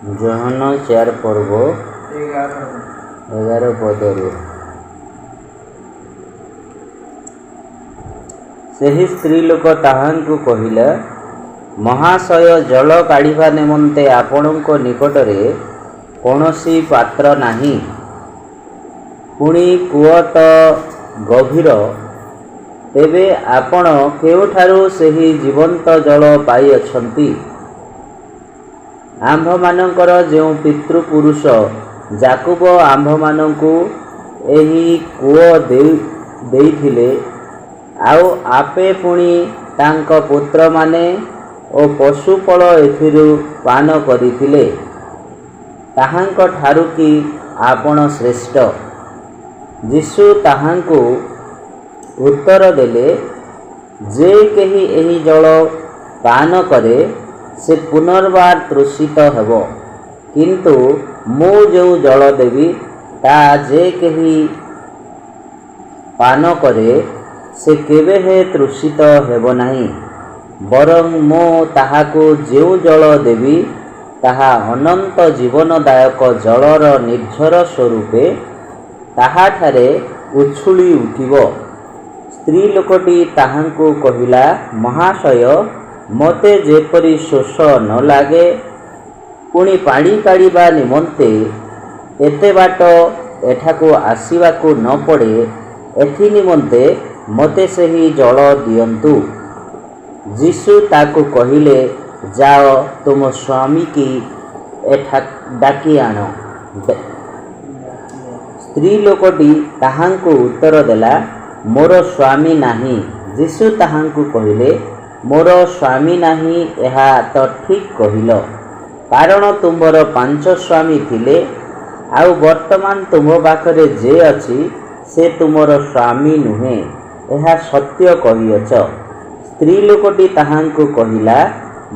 John 4 ପର୍ବ 11 ପଦରୁ। ସେହି ସ୍ତ୍ରୀ ଲୋକ ତାହାଙ୍କୁ କହିଲା, ମହାଶୟ, ଜଳ କାଢ଼ିବା ନିମନ୍ତେ ଆପଣଙ୍କ ନିକଟରେ କୌଣସି ପାତ୍ର ନାହିଁ, ପୁଣି କୂଅ ତ ଗଭୀର। ତେବେ ଆପଣ କେଉଁଠାରୁ ସେହି ଜୀବନ୍ତ ଜଳ ପାଇଅଛନ୍ତି? ଆମ୍ଭମାନଙ୍କର ଯେଉଁ ପିତୃପୁରୁଷ ଯାକୁବ ଆମ୍ଭମାନଙ୍କୁ ଏହି କୂଅ ଦେଇଥିଲେ, ଆଉ ଆପେ ପୁଣି ତାଙ୍କ ପୁତ୍ରମାନେ ଓ ପଶୁପଳ ଏଥିରୁ ପାନ କରିଥିଲେ, ତାହାଙ୍କ ଠାରୁ କି ଆପଣ ଶ୍ରେଷ୍ଠ? ଯୀଶୁ ତାହାଙ୍କୁ ଉତ୍ତର ଦେଲେ, ଯେ କେହି ଏହି ଜଳ ପାନ କରେ ସେ ପୁନର୍ବାର ତୃଷିତ ହେବ, କିନ୍ତୁ ମୁଁ ଯେଉଁ ଜଳ ଦେବି ତାହା ଯେ କେହି ପାନ କରେ ସେ କେବେହେଁ ତୃଷିତ ହେବ ନାହିଁ, ବରଂ ମୁଁ ତାହାକୁ ଯେଉଁ ଜଳ ଦେବି ତାହା ଅନନ୍ତ ଜୀବନଦାୟକ ଜଳର ନିର୍ଝର ସ୍ୱରୂପେ ତାହାଠାରେ ଉଛୁଳି ଉଠିବ। ସ୍ତ୍ରୀ ଲୋକଟି ତାହାଙ୍କୁ କହିଲା, ମହାଶୟ, ମୋତେ ଯେପରି ଶୋଷ ନ ଲାଗେ, ପୁଣି ପାଣି କାଢ଼ିବା ନିମନ୍ତେ ଏତେ ବାଟ ଏଠାକୁ ଆସିବାକୁ ନ ପଡ଼େ, ଏଥି ନିମନ୍ତେ ମୋତେ ସେହି ଜଳ ଦିଅନ୍ତୁ। ଯୀଶୁ ତାକୁ କହିଲେ, ଯାଅ, ତୁମ ସ୍ୱାମୀକି ଡାକି ଆଣ। ସ୍ତ୍ରୀ ଲୋକଟି ତାହାଙ୍କୁ ଉତ୍ତର ଦେଲା, ମୋର ସ୍ୱାମୀ ନାହିଁ। ଯୀଶୁ ତାହାଙ୍କୁ କହିଲେ, ମୋର ସ୍ୱାମୀ ନାହିଁ, ଏହା ତ ଠିକ୍ କହିଲ, କାରଣ ତୁମର 5 ସ୍ୱାମୀ ଥିଲେ, ଆଉ ବର୍ତ୍ତମାନ ତୁମ ପାଖରେ ଯେ ଅଛି ସେ ତୁମର ସ୍ୱାମୀ ନୁହେଁ, ଏହା ସତ୍ୟ କହିଅଛ। ସ୍ତ୍ରୀ ଲୋକଟି ତାହାଙ୍କୁ କହିଲା,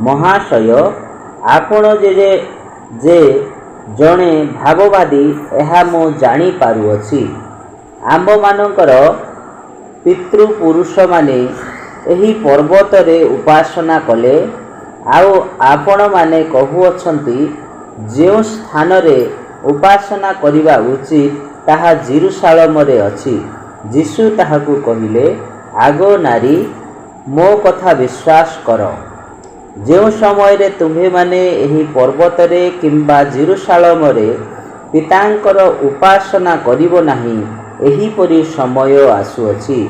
ମହାଶୟ, ଆପଣ ଯେ ଜଣେ ଭାବବାଦୀ ଏହା ମୁଁ ଜାଣିପାରୁଅଛି। ଆମ୍ଭମାନଙ୍କର ପିତୃପୁରୁଷମାନେ ଏହି ପର୍ବତରେ ଉପାସନା କଲେ, ଆଉ ଆପଣମାନେ କହୁଅଛନ୍ତି ଯେଉଁ ସ୍ଥାନରେ ଉପାସନା କରିବା ଉଚିତ ତାହା ଜେରୁସାଲେମରେ ଅଛି। ଯୀଶୁ ତାହାକୁ କହିଲେ, ଆଗ ନାରୀ, ମୋ କଥା ବିଶ୍ୱାସ କର। ଯେଉଁ ସମୟରେ ତୁମ୍ଭେମାନେ ଏହି ପର୍ବତରେ କିମ୍ବା ଜେରୁସାଲେମରେ ପିତାଙ୍କର ଉପାସନା କରିବ ନାହିଁ, ଏହିପରି ସମୟ ଆସୁଅଛି,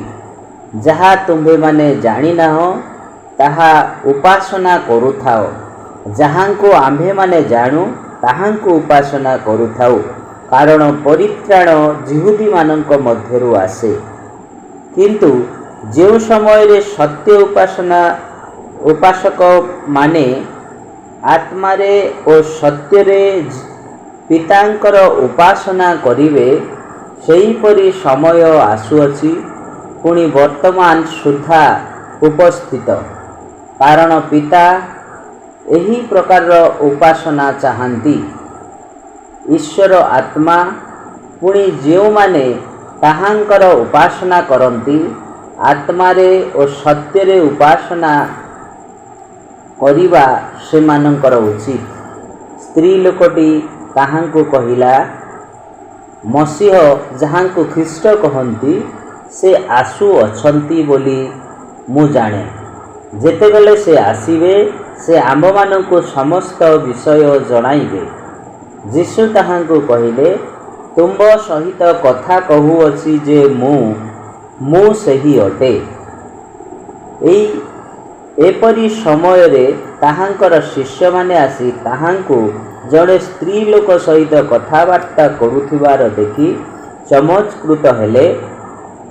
ଯାହା ତୁମ୍ଭେମାନେ ଜାଣିନାହ, ତାହା ଉପାସନା କରୁଥାଅ। ଯାହାଙ୍କୁ ଆମ୍ଭେମାନେ ଜାଣୁ ତାହାଙ୍କୁ ଉପାସନା କରୁଥାଉ, କାରଣ ପରିତ୍ରାଣ ଯିହୁଦୀମାନଙ୍କ ମଧ୍ୟରୁ ଆସେ। କିନ୍ତୁ ଯେଉଁ ସମୟରେ ସତ୍ୟ ଉପାସକମାନେ ଆତ୍ମାରେ ଓ ସତ୍ୟରେ ପିତାଙ୍କର ଉପାସନା କରିବେ, ସେହିପରି ସମୟ ଆସୁଅଛି, ପୁଣି ବର୍ତ୍ତମାନ ସୁଦ୍ଧା ଉପସ୍ଥିତ, କାରଣ ପିତା ଏହି ପ୍ରକାରର ଉପାସନା ଚାହାନ୍ତି। ଈଶ୍ୱର ଆତ୍ମା, ପୁଣି ଯେଉଁମାନେ ତାହାଙ୍କର ଉପାସନା କରନ୍ତି ଆତ୍ମାରେ ଓ ସତ୍ୟରେ ଉପାସନା କରିବା ସେମାନଙ୍କର ଉଚିତ। ସ୍ତ୍ରୀ ଲୋକଟି ତାହାଙ୍କୁ କହିଲା, ମସିହ, ଯାହାଙ୍କୁ ଖ୍ରୀଷ୍ଟ କହନ୍ତି, ସେ ଆସୁଅଛନ୍ତି ବୋଲି ମୁଁ ଜାଣେ। ଯେତେବେଳେ ସେ ଆସିବେ, ସେ ଆମ୍ଭମାନଙ୍କୁ ସମସ୍ତ ବିଷୟ ଜଣାଇବେ। ଯୀଶୁ ତାହାଙ୍କୁ କହିଲେ, ତୁମ୍ଭ ସହିତ କଥା କହୁଅଛି ଯେ ମୁଁ ସେହି ଅଟେ। ଏପରି ସମୟରେ ତାହାଙ୍କର ଶିଷ୍ୟମାନେ ଆସି ତାହାଙ୍କୁ ଜଣେ ସ୍ତ୍ରୀ ଲୋକ ସହିତ କଥାବାର୍ତ୍ତା କରୁଥିବାର ଦେଖି ଚମତ୍କୃତ ହେଲେ।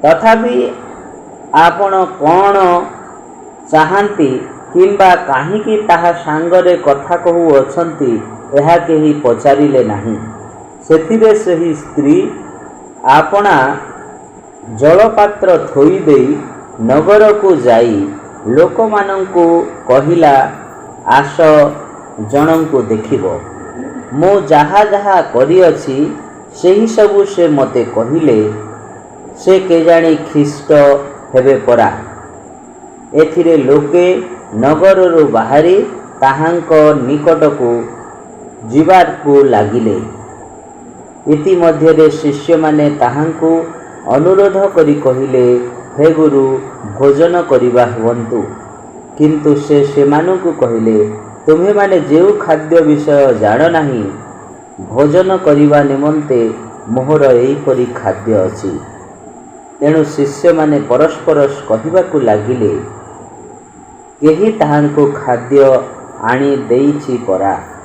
ତଥାପି ଆପଣ କ'ଣ ଚାହାନ୍ତି କିମ୍ବା କାହିଁକି ତାହା ସାଙ୍ଗରେ କଥା କହୁଅଛନ୍ତି, ଏହା କେହି ପଚାରିଲେ ନାହିଁ। ସେଥିରେ ସେହି ସ୍ତ୍ରୀ ଆପଣା ଜଳପାତ୍ର ଥୋଇଦେଇ ନଗରକୁ ଯାଇ ଲୋକମାନଙ୍କୁ କହିଲା, ଆସ, ଜଣଙ୍କୁ ଦେଖିବ। ମୁଁ ଯାହା ଯାହା କରିଅଛି ସେହିସବୁ ସେ ମୋତେ କହିଲେ, ସେ କେଜାଣି ଖ୍ରୀଷ୍ଟ ହେବେ ପରା। ଏଥିରେ ଲୋକେ ନଗରରୁ ବାହାରି ତାହାଙ୍କ ନିକଟକୁ ଯିବାକୁ ଲାଗିଲେ। ଇତିମଧ୍ୟରେ ଶିଷ୍ୟମାନେ ତାହାଙ୍କୁ ଅନୁରୋଧ କରି କହିଲେ, ହେ ଗୁରୁ, ଭୋଜନ କରିବା ହୁଅନ୍ତୁ। କିନ୍ତୁ ସେ ସେମାନଙ୍କୁ କହିଲେ, ତୁମ୍ଭେମାନେ ଯେଉଁ ଖାଦ୍ୟ ବିଷୟ ଜାଣ ନାହିଁ, ଭୋଜନ କରିବା ନିମନ୍ତେ ମୋହର ଏହିପରି ଖାଦ୍ୟ ଅଛି। ତେଣୁ ଶିଷ୍ୟମାନେ ପରସ୍ପର କହିବାକୁ ଲାଗିଲେ, କେହି ତାହାଙ୍କୁ ଖାଦ୍ୟ ଆଣି ଦେଇଛି ପରା।